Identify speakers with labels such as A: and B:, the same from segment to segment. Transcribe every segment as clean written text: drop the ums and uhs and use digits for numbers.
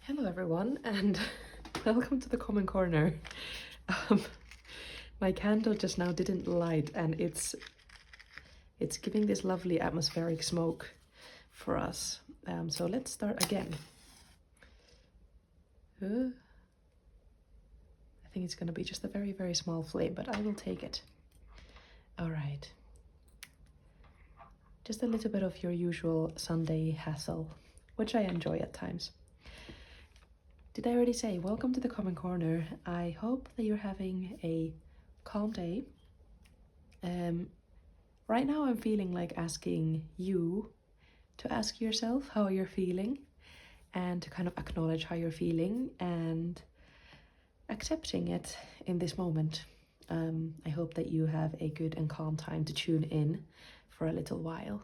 A: Hello everyone, and welcome to the common corner. Um, my candle just now didn't light, and it's giving this lovely atmospheric smoke for us. So let's start again. I think it's going to be just a very, very small flame, but I will take it. All right. Just a little bit of your usual Sunday hassle, which I enjoy at times. Did I already say welcome to the common corner? I hope that you're having a calm day. Right now I'm feeling like asking you to ask yourself how you're feeling and to kind of acknowledge how you're feeling and accepting it in this moment. I hope that you have a good and calm time to tune in for a little while.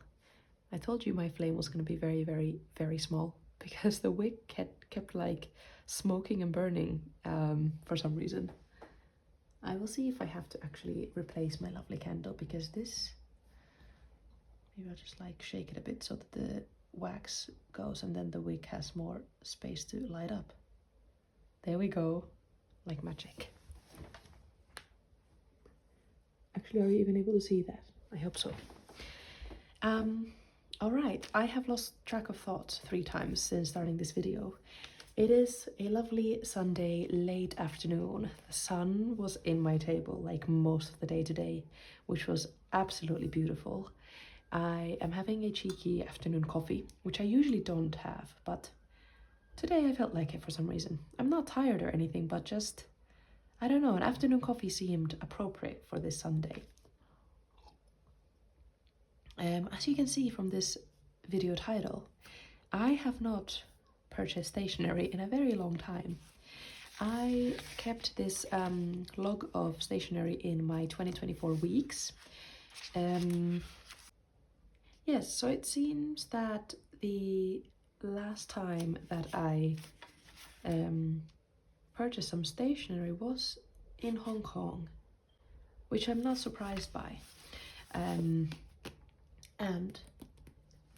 A: I told you my flame was going to be very, very, very small because the wick kept like smoking and burning for some reason. I will see if I have to actually replace my lovely candle because this, maybe I'll just like shake it a bit so that the wax goes and then the wick has more space to light up. There we go, like magic. Actually, are you even able to see that? I hope so. All right, I have lost track of thoughts 3 times since starting this video. It is a lovely Sunday late afternoon. The sun was in my table like most of the day today, which was absolutely beautiful. I am having a cheeky afternoon coffee, which I usually don't have, but today I felt like it for some reason. I'm not tired or anything, but just, I don't know, an afternoon coffee seemed appropriate for this Sunday. As you can see from this video title, I have not purchased stationery in a very long time. I kept this log of stationery in my 2024 weeks. Yes, so it seems that the last time that I purchased some stationery was in Hong Kong, which I'm not surprised by. And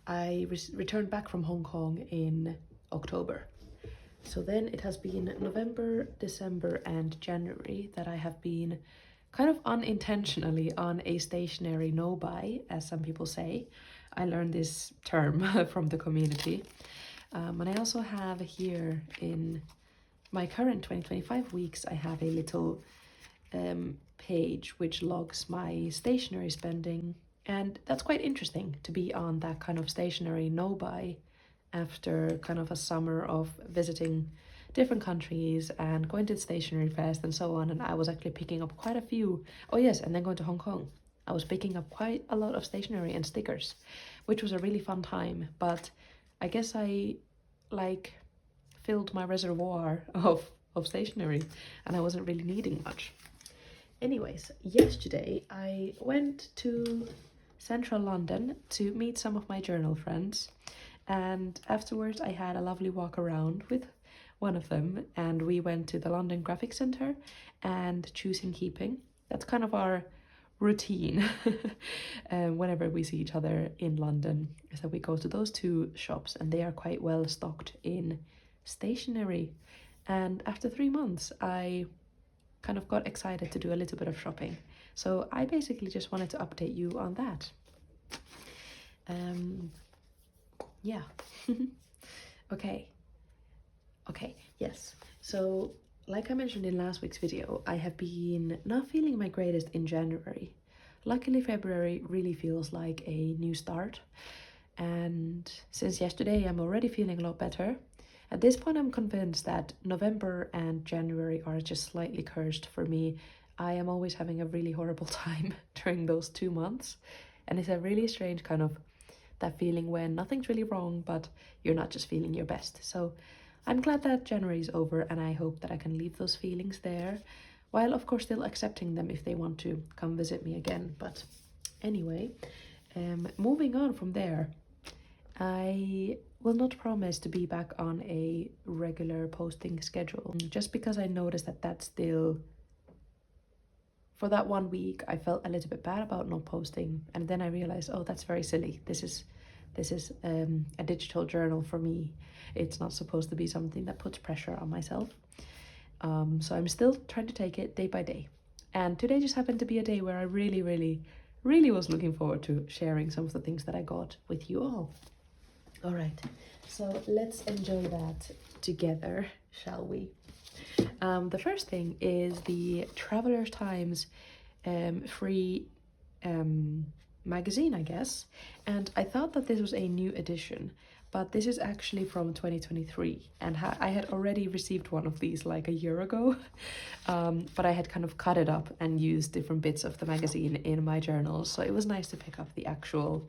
A: I returned back from Hong Kong in October. So then it has been November, December and January that I have been kind of unintentionally on a stationery no-buy, as some people say. I learned this term from the community. And I also have here in my current 2025 weeks, I have a little page which logs my stationery spending. And that's quite interesting to be on that kind of stationery no-buy after kind of a summer of visiting different countries and going to the stationery fest and so on. And I was actually picking up quite a few. Oh yes, and then going to Hong Kong. I was picking up quite a lot of stationery and stickers, which was a really fun time. But I guess I like filled my reservoir of stationery and I wasn't really needing much. Anyways, yesterday I went to central London to meet some of my journal friends, and afterwards I had a lovely walk around with one of them, and we went to the London Graphic Centre and Choosing Keeping. That's kind of our routine whenever we see each other in London, is that we go to those 2 shops and they are quite well stocked in stationery. And after 3 months I kind of got excited to do a little bit of shopping. So I basically just wanted to update you on that. Yeah. Okay, yes. So like I mentioned in last week's video, I have been not feeling my greatest in January. Luckily, February really feels like a new start. And since yesterday, I'm already feeling a lot better. At this point, I'm convinced that November and January are just slightly cursed for me. I am always having a really horrible time during those 2 months. And it's a really strange kind of that feeling when nothing's really wrong, but you're not just feeling your best. So I'm glad that January is over, and I hope that I can leave those feelings there, while of course still accepting them if they want to come visit me again. But anyway, moving on from there, I will not promise to be back on a regular posting schedule, just because I noticed that that's still, for that 1 week, I felt a little bit bad about not posting, and then I realized, oh, that's very silly. This is This is a digital journal for me. It's not supposed to be something that puts pressure on myself. So I'm still trying to take it day by day. And today just happened to be a day where I really was looking forward to sharing some of the things that I got with you all. All right, so let's enjoy that together, shall we? The first thing is the Traveler's Times free magazine, I guess. And I thought that this was a new edition, but this is actually from 2023, and I had already received one of these like a year ago, but I had kind of cut it up and used different bits of the magazine in my journals, so it was nice to pick up the actual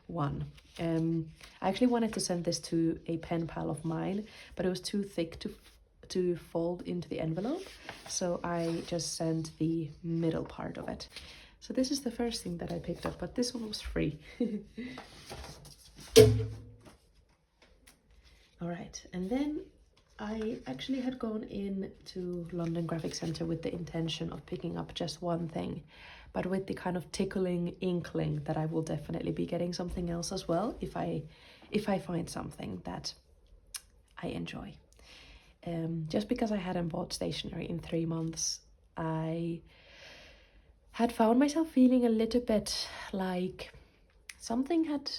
A: one. I actually wanted to send this to a pen pal of mine, but it was too thick to fold into the envelope, so I just sent the middle part of it. So this is the first thing that I picked up, but this one was free. All right, and then I actually had gone in to London Graphic Centre with the intention of picking up just one thing, but with the kind of tickling inkling that I will definitely be getting something else as well if I find something that I enjoy. Just because I hadn't bought stationery in 3 months, I had found myself feeling a little bit like something had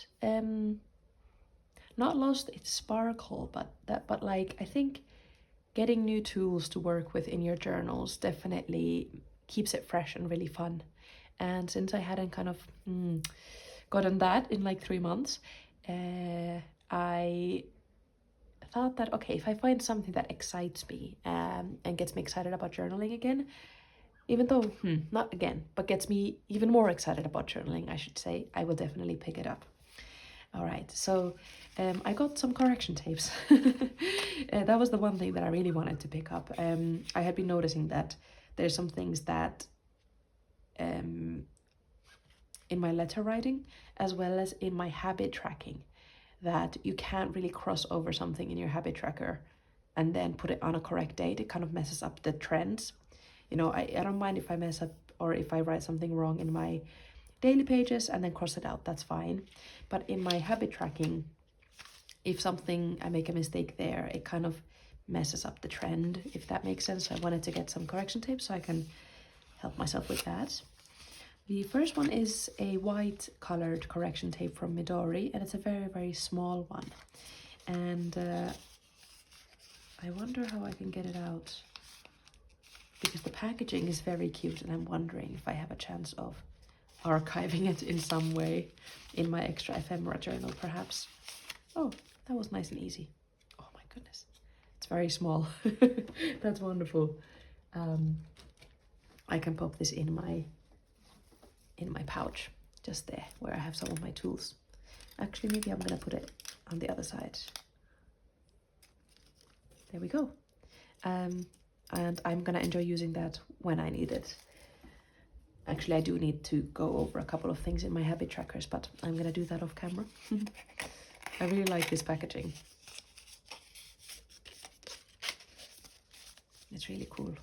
A: not lost its sparkle, but like I think getting new tools to work with in your journals definitely keeps it fresh and really fun. And since I hadn't kind of gotten that in like 3 months, I thought that, okay, if I find something that excites me and gets me excited about journaling again, even though, not again, but gets me even more excited about journaling, I should say, I will definitely pick it up. All right, so I got some correction tapes. That was the one thing that I really wanted to pick up. I had been noticing that there's some things that in my letter writing, as well as in my habit tracking, that you can't really cross over something in your habit tracker and then put it on a correct date. It kind of messes up the trends. You know, I don't mind if I mess up or if I write something wrong in my daily pages and then cross it out, that's fine. But in my habit tracking, if I make a mistake there, it kind of messes up the trend, if that makes sense. So I wanted to get some correction tape so I can help myself with that. The first one is a white colored correction tape from Midori, and it's a very small one. And I wonder how I can get it out, because the packaging is very cute, and I'm wondering if I have a chance of archiving it in some way in my extra ephemera journal, perhaps. Oh, that was nice and easy. Oh my goodness, it's very small. That's wonderful. I can pop this in my pouch, just there where I have some of my tools. Actually, maybe I'm gonna put it on the other side. There we go. And I'm gonna enjoy using that when I need it. Actually, I do need to go over a couple of things in my habit trackers, but I'm gonna do that off camera. I really like this packaging. It's really cool.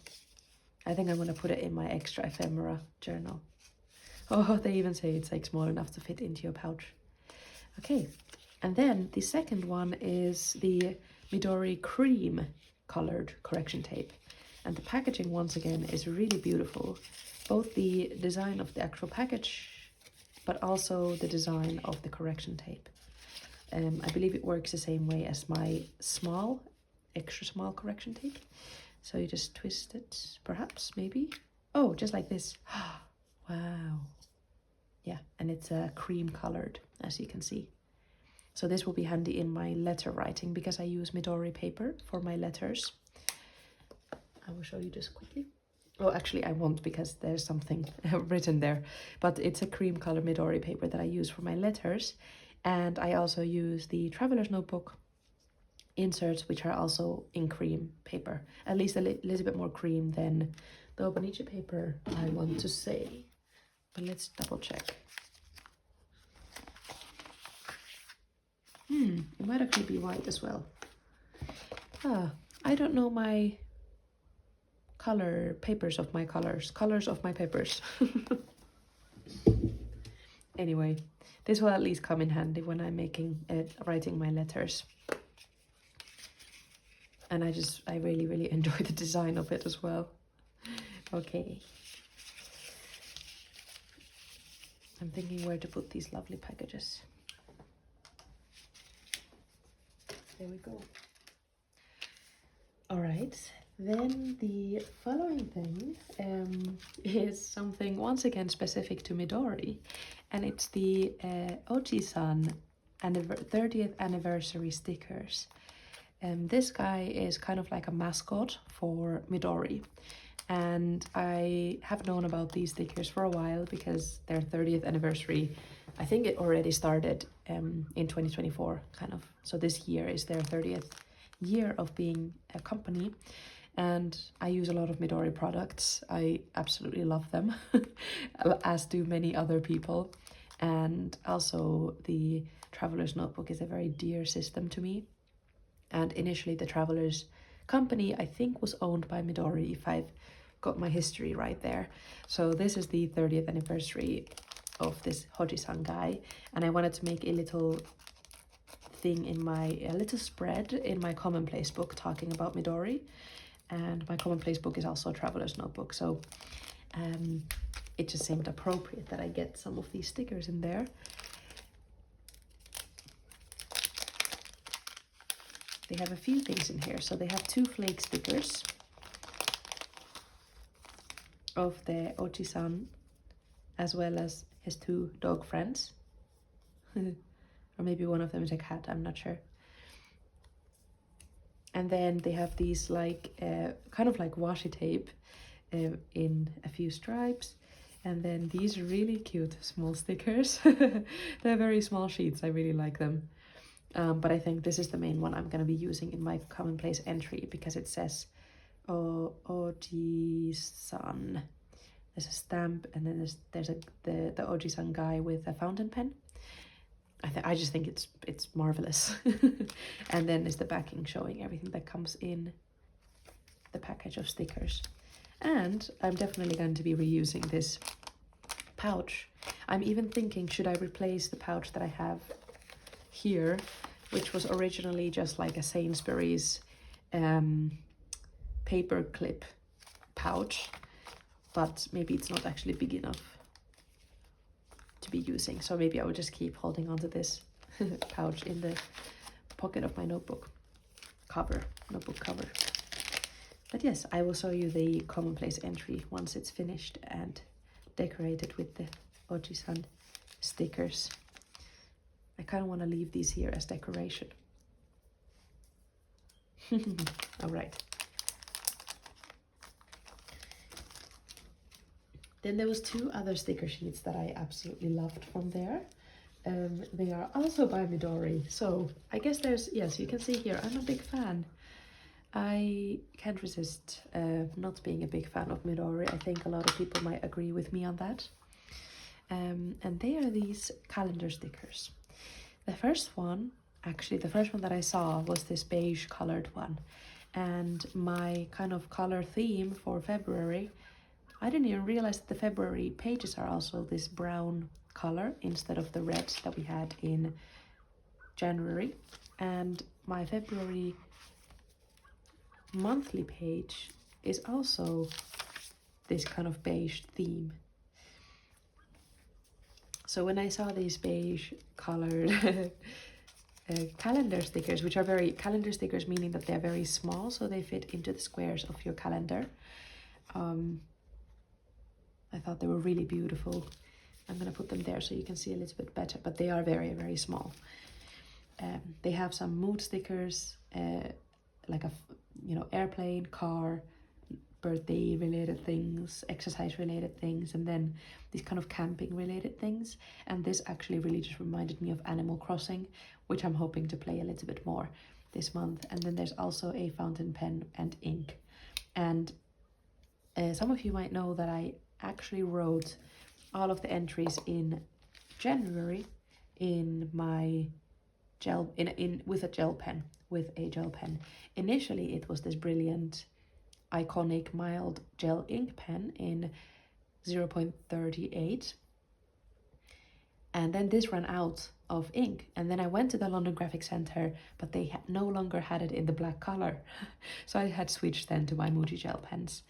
A: I think I'm gonna put it in my extra ephemera journal. Oh, they even say it's like small enough to fit into your pouch. Okay, and then the second one is the Midori cream colored correction tape. And the packaging, once again, is really beautiful. Both the design of the actual package, but also the design of the correction tape. I believe it works the same way as my extra small correction tape. So you just twist it, perhaps, maybe. Oh, just like this. Wow. Yeah, and it's cream colored, as you can see. So this will be handy in my letter writing, because I use Midori paper for my letters. I will show you just quickly. Oh, actually I won't, because there's something written there. But it's a cream color Midori paper that I use for my letters. And I also use the Traveler's Notebook inserts, which are also in cream paper. At least a little bit more cream than the Obonichi paper, I want to say. But let's double check. It might actually be white as well. I don't know my colors of my papers. anyway, this will at least come in handy when I'm writing my letters. And I really enjoy the design of it as well. Okay. I'm thinking where to put these lovely packages. There we go. All right, then the following thing is something once again specific to Midori, and it's the Oji-san 30th anniversary stickers. This guy is kind of like a mascot for Midori, and I have known about these stickers for a while because their 30th anniversary, I think it already started in 2024, kind of. So this year is their 30th year of being a company, and I use a lot of Midori products. I absolutely love them, as do many other people. And also the Traveler's Notebook is a very dear system to me. And initially the Traveler's company, I think, was owned by Midori, if I've got my history right there. So this is the 30th anniversary of this Hoji-san guy, and I wanted to make a little thing in a little spread in my commonplace book talking about Midori. And my commonplace book is also a Traveler's Notebook, so it just seemed appropriate that I get some of these stickers in there. They have a few things in here. So they have 2 flake stickers of the Oji-san, as well as his 2 dog friends. Or maybe one of them is a cat, I'm not sure. And then they have these like, kind of like washi tape in a few stripes. And then these really cute small stickers. They're very small sheets, I really like them. But I think this is the main one I'm going to be using in my commonplace entry because it says Oji-san. There's a stamp, and then there's the Oji-san guy with a fountain pen. I just think it's marvelous. And then is the backing showing everything that comes in the package of stickers. And I'm definitely going to be reusing this pouch. I'm even thinking, should I replace the pouch that I have here, which was originally just like a Sainsbury's paper clip pouch, but maybe it's not actually big enough to be using, so maybe I will just keep holding on to this pouch in the pocket of my notebook cover. But yes, I will show you the commonplace entry once it's finished and decorated with the Oji-san stickers. I kind of want to leave these here as decoration. All right. Then there was 2 other sticker sheets that I absolutely loved from there. They are also by Midori. So I guess yes, you can see here, I'm a big fan. I can't resist not being a big fan of Midori. I think a lot of people might agree with me on that. And they are these calendar stickers. The first one that I saw was this beige colored one. And my kind of color theme for February, I didn't even realize that the February pages are also this brown color instead of the red that we had in January. And my February monthly page is also this kind of beige theme. So when I saw these beige colored calendar stickers, which are calendar stickers meaning that they're very small, so they fit into the squares of your calendar, I thought they were really beautiful. I'm going to put them there so you can see a little bit better, but they are very, very small. They have some mood stickers, like airplane, car, birthday related things, exercise related things, and then these kind of camping related things. And this actually really just reminded me of Animal Crossing, which I'm hoping to play a little bit more this month. And then there's also a fountain pen and ink. And some of you might know that I actually wrote all of the entries in January in my gel with a gel pen. Initially it was this brilliant iconic mild gel ink pen in 0.38, And then this ran out of ink, and then I went to the London Graphic Centre, but they no longer had it in the black color. So I had switched then to my Muji gel pens.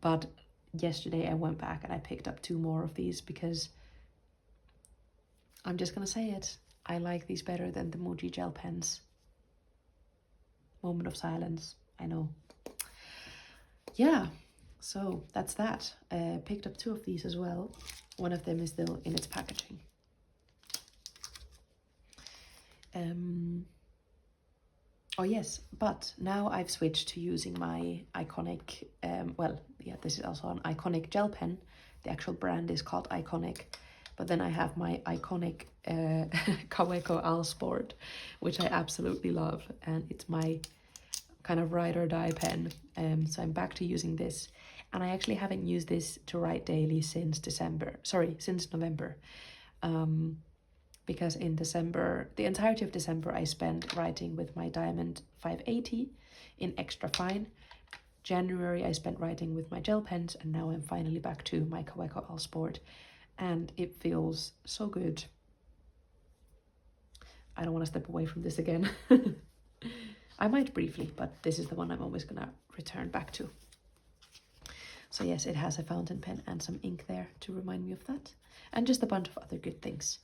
A: But yesterday I went back and I picked up 2 more of these because I'm just gonna say it, I like these better than the Muji gel pens. Moment of silence, I know. Yeah, so that's that. Picked up 2 of these as well. One of them is still in its packaging. Oh yes, but now I've switched to using my iconic, this is also an iconic gel pen. The actual brand is called Iconic, but then I have my iconic Kaweco Allsport, which I absolutely love, and it's my kind of ride or die pen. So I'm back to using this, and I actually haven't used this to write daily since November. Because in December, the entirety of December, I spent writing with my Diamond 580 in extra fine. January, I spent writing with my gel pens, and now I'm finally back to my Kaweco Allsport, and it feels so good. I don't want to step away from this again. I might briefly, but this is the one I'm always gonna return back to. So yes, it has a fountain pen and some ink there to remind me of that, and just a bunch of other good things.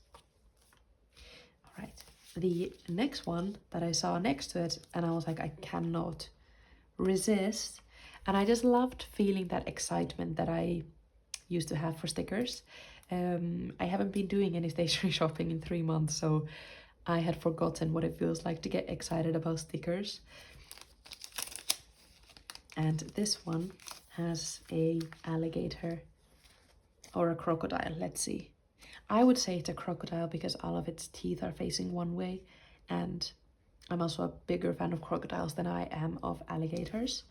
A: Right, the next one that I saw next to it, and I was like, I cannot resist, and I just loved feeling that excitement that I used to have for stickers. I haven't been doing any stationery shopping in 3 months, so I had forgotten what it feels like to get excited about stickers. And this one has a alligator or a crocodile, let's see. I would say it's a crocodile because all of its teeth are facing one way, and I'm also a bigger fan of crocodiles than I am of alligators.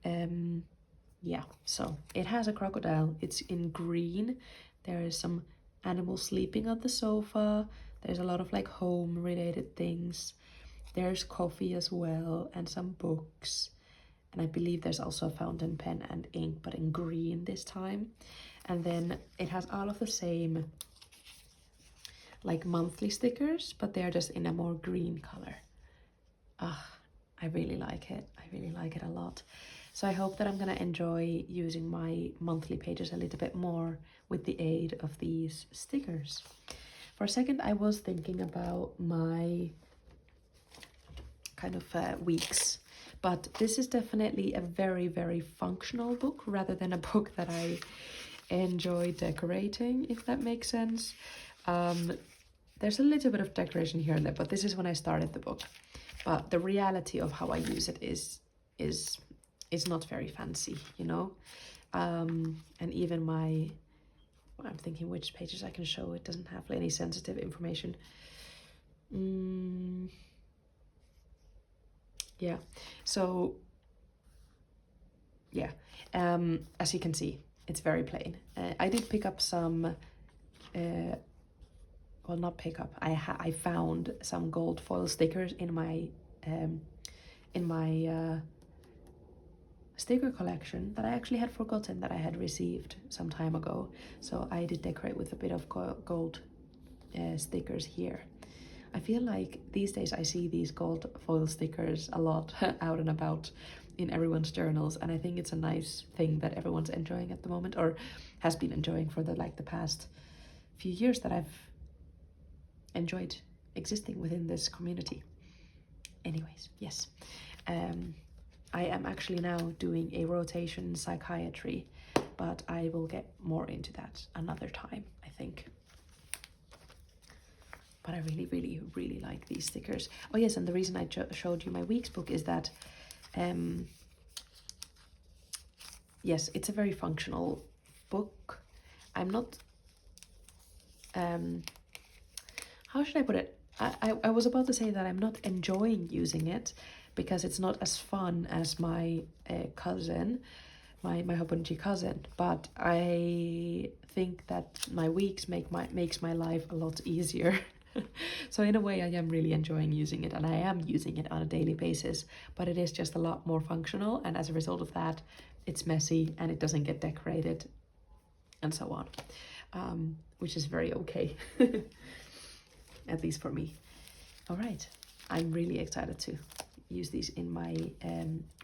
A: Yeah, so it has a crocodile. It's in green. There is some animals sleeping on the sofa. There's a lot of like home related things. There's coffee as well and some books. And I believe there's also a fountain pen and ink, but in green this time. And then it has all of the same like monthly stickers, but they're just in a more green color. I really like it. I really like it a lot. So I hope that I'm gonna enjoy using my monthly pages a little bit more with the aid of these stickers. For a second, I was thinking about my kind of weeks, but this is definitely a very, very functional book rather than a book that I enjoy decorating, if that makes sense. There's a little bit of decoration here and there, but this is when I started the book. But the reality of how I use it is not very fancy, you know. And even I'm thinking which pages I can show. It doesn't have any sensitive information. Yeah, so yeah, as you can see, it's very plain. I did pick up some well, not pick up, I found some gold foil stickers in my sticker collection that I actually had forgotten that I had received some time ago. So I did decorate with a bit of gold stickers here. I feel like these days I see these gold foil stickers a lot out and about in everyone's journals, and I think it's a nice thing that everyone's enjoying at the moment, or has been enjoying for the past few years that I've enjoyed existing within this community. Anyways, yes. I am actually now doing a rotation in psychiatry, but I will get more into that another time, I think. But I really, really, really like these stickers. Oh yes, and the reason I showed you my weeks book is that, yes, it's a very functional book. I'm not, how should I put it? I was about to say that I'm not enjoying using it because it's not as fun as my cousin, my Hobunji cousin, but I think that my weeks makes my life a lot easier. So in a way I am really enjoying using it, and I am using it on a daily basis, but it is just a lot more functional, and as a result of that it's messy and it doesn't get decorated and so on. which is very okay, at least for me. All right, I'm really excited to use these in my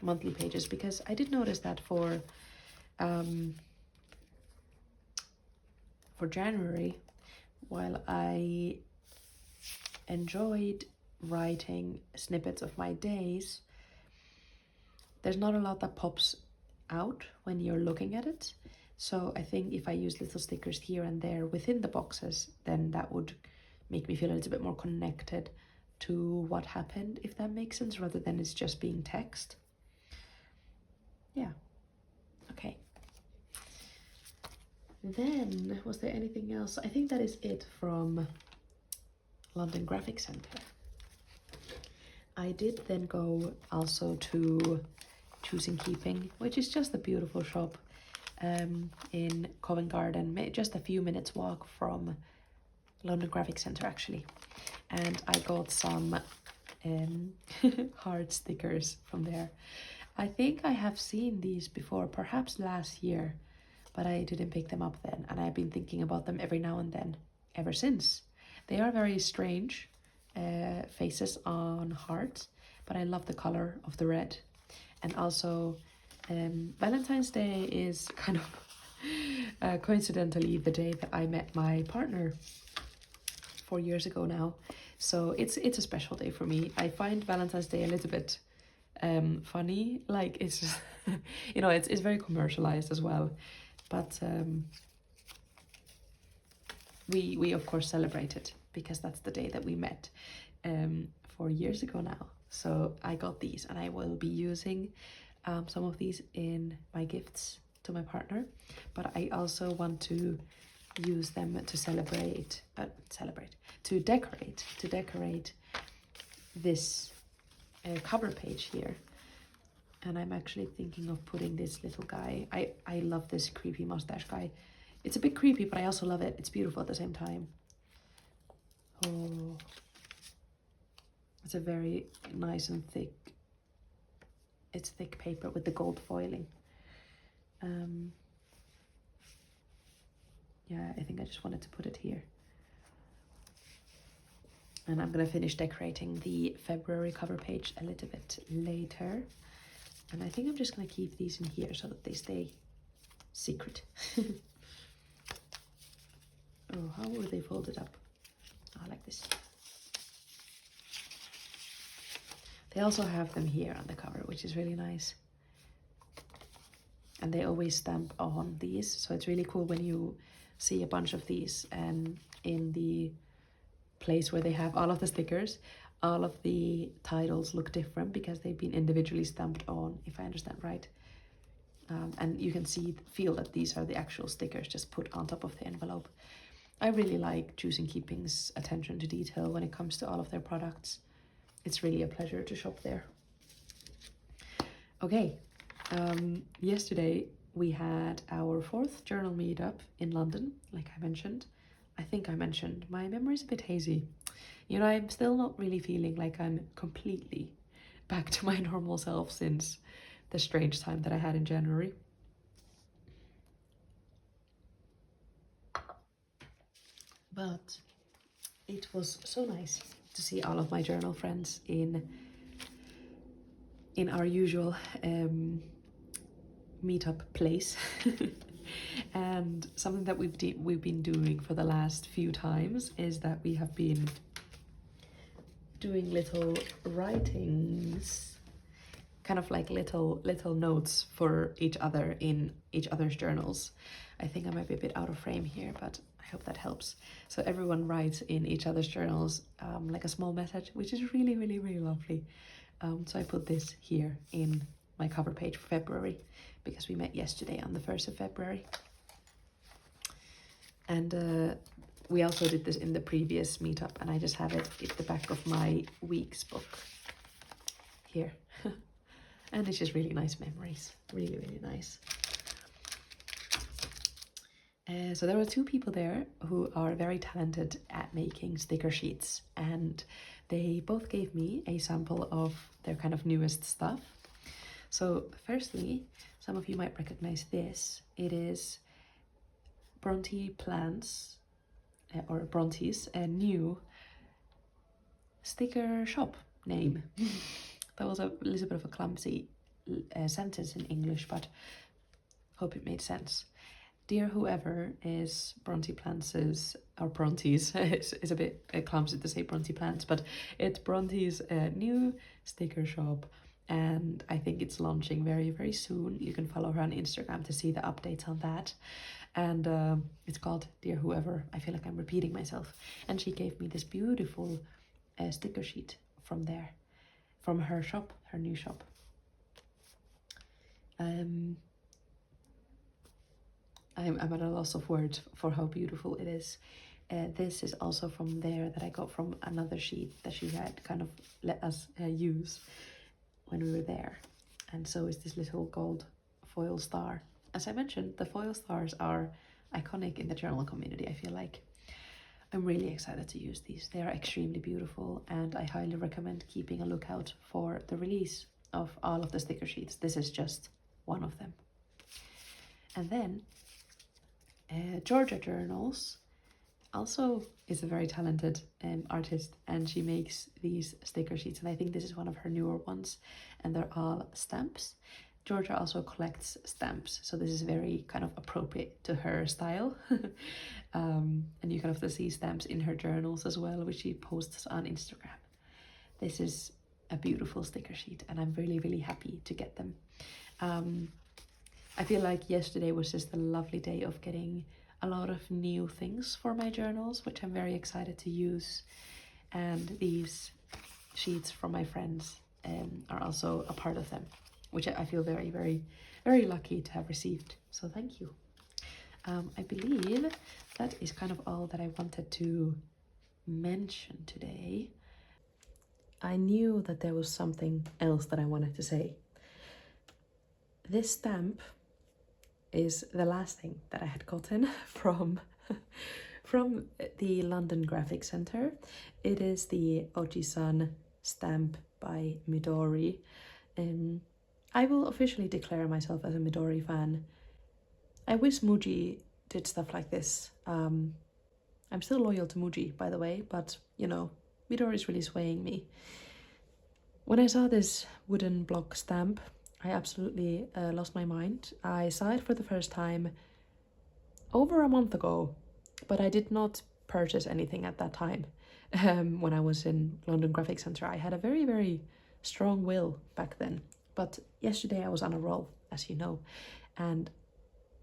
A: monthly pages, because I did notice that for January, while I enjoyed writing snippets of my days, there's not a lot that pops out when you're looking at it. So I think if I use little stickers here and there within the boxes, then that would make me feel a little bit more connected to what happened, if that makes sense, rather than it's just being text. Yeah, okay. Then, was there anything else? I think that is it from London Graphic Centre. I did then go also to Choosing Keeping, which is just a beautiful shop in Covent Garden, just a few minutes walk from London Graphic Centre actually. And I got some heart stickers from there. I think I have seen these before, perhaps last year, but I didn't pick them up then, and I've been thinking about them every now and then ever since. They are very strange faces on hearts, but I love the color of the red. And also Valentine's Day is kind of coincidentally the day that I met my partner 4 years ago now, so it's a special day for me. I find Valentine's Day a little bit funny, like it's just you know, it's very commercialized as well, but we of course celebrate it because that's the day that we met 4 years ago now. So I got these, and I will be using some of these in my gifts to my partner, but I also want to use them to decorate this cover page here. And I'm actually thinking of putting this little guy. I love this creepy mustache guy. It's a bit creepy, but I also love it. It's beautiful at the same time. Oh, it's a very nice and thick. It's thick paper with the gold foiling. Yeah, I think I just wanted to put it here. And I'm gonna finish decorating the February cover page a little bit later. And I think I'm just gonna keep these in here so that they stay secret. Oh, how were they folded up? Oh, like this. They also have them here on the cover, which is really nice. And they always stamp on these, so it's really cool when you see a bunch of these in the place where they have all of the stickers. All of the titles look different because they've been individually stamped on, if I understand right. And you can feel that these are the actual stickers just put on top of the envelope. I really like Choosing Keeping's attention to detail when it comes to all of their products. It's really a pleasure to shop there. Okay, yesterday we had our 4th journal meetup in London, like I mentioned. I think I mentioned, my memory's a bit hazy. You know, I'm still not really feeling like I'm completely back to my normal self since the strange time that I had in January. But it was so nice to see all of my journal friends in our usual meetup place. And something that we've been doing for the last few times is that we have been doing little writings, kind of like little notes for each other in each other's journals. I think I might be a bit out of frame here, but I hope that helps. So everyone writes in each other's journals like a small message, which is really, really, really lovely. So I put this here in my cover page for February because we met yesterday on the 1st of February. And we also did this in the previous meetup, and I just have it at the back of my week's book here. And it's just really nice memories, really, really nice. So there were 2 people there who are very talented at making sticker sheets, and they both gave me a sample of their kind of newest stuff. So firstly, some of you might recognize this. It is Bronte Plants, or Bronte's new sticker shop name. That was a little bit of a clumsy sentence in English, but hope it made sense. Dear Whoever is Bronte Plants's, or Bronte's, it's a bit clumsy to say Bronte Plants, but it's Bronte's new sticker shop, and I think it's launching very, very soon. You can follow her on Instagram to see the updates on that. And it's called Dear Whoever. I feel like I'm repeating myself. And she gave me this beautiful sticker sheet from there, from her shop, her new shop. I'm at a loss of words for how beautiful it is. This is also from there, that I got from another sheet that she had kind of let us use when we were there. And so is this little gold foil star. As I mentioned, the foil stars are iconic in the journal community, I feel like. I'm really excited to use these. They are extremely beautiful, and I highly recommend keeping a lookout for the release of all of the sticker sheets. This is just one of them. And then Georgia Journals also is a very talented artist, and she makes these sticker sheets, and I think this is one of her newer ones, and they're all stamps. Georgia also collects stamps, so this is very kind of appropriate to her style. And you can often see stamps in her journals as well, which she posts on Instagram. This is a beautiful sticker sheet, and I'm really, really happy to get them. I feel like yesterday was just a lovely day of getting a lot of new things for my journals, which I'm very excited to use. And these sheets from my friends are also a part of them, which I feel very, very, very lucky to have received. So thank you. I believe that is kind of all that I wanted to mention today. I knew that there was something else that I wanted to say. This stamp is the last thing that I had gotten from the London Graphic Centre. It is the Oji-san stamp by Midori. I will officially declare myself as a Midori fan. I wish Muji did stuff like this. I'm still loyal to Muji, by the way, but you know, Midori is really swaying me. When I saw this wooden block stamp, I absolutely lost my mind. I saw it for the first time over a month ago, but I did not purchase anything at that time. When I was in London Graphic Centre, I had a very, very strong will back then. But yesterday I was on a roll, as you know, and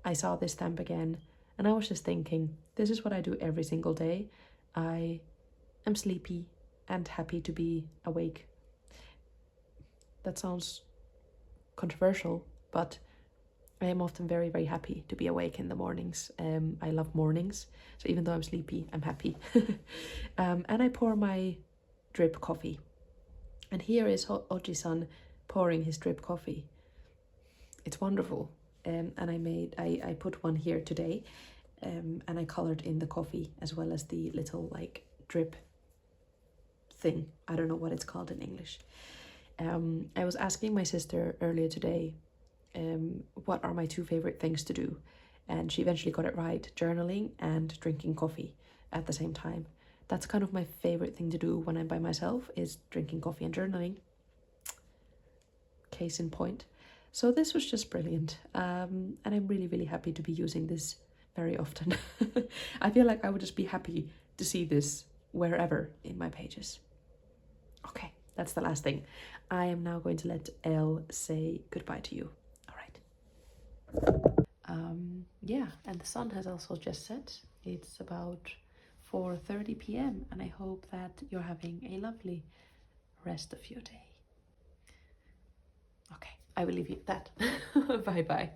A: I saw this stamp again, and I was just thinking, this is what I do every single day. I am sleepy and happy to be awake. That sounds controversial, but I am often very, very happy to be awake in the mornings. I love mornings, so even though I'm sleepy, I'm happy. And I pour my drip coffee, and here is Oji-san pouring his drip coffee. It's wonderful. And I put one here today, and I colored in the coffee as well as the little like drip thing. I don't know what it's called in English. I was asking my sister earlier today, what are my two favorite things to do, and she eventually got it right: journaling and drinking coffee at the same time. That's kind of my favorite thing to do when I'm by myself, is drinking coffee and journaling. Case in point. So this was just brilliant, and I'm really, really happy to be using this very often. I feel like I would just be happy to see this wherever in my pages. Okay, that's the last thing. I am now going to let Elle say goodbye to you. All right. Yeah, and the sun has also just set. It's about 4:30 p.m. and I hope that you're having a lovely rest of your day. Okay, I will leave you at that. Bye bye.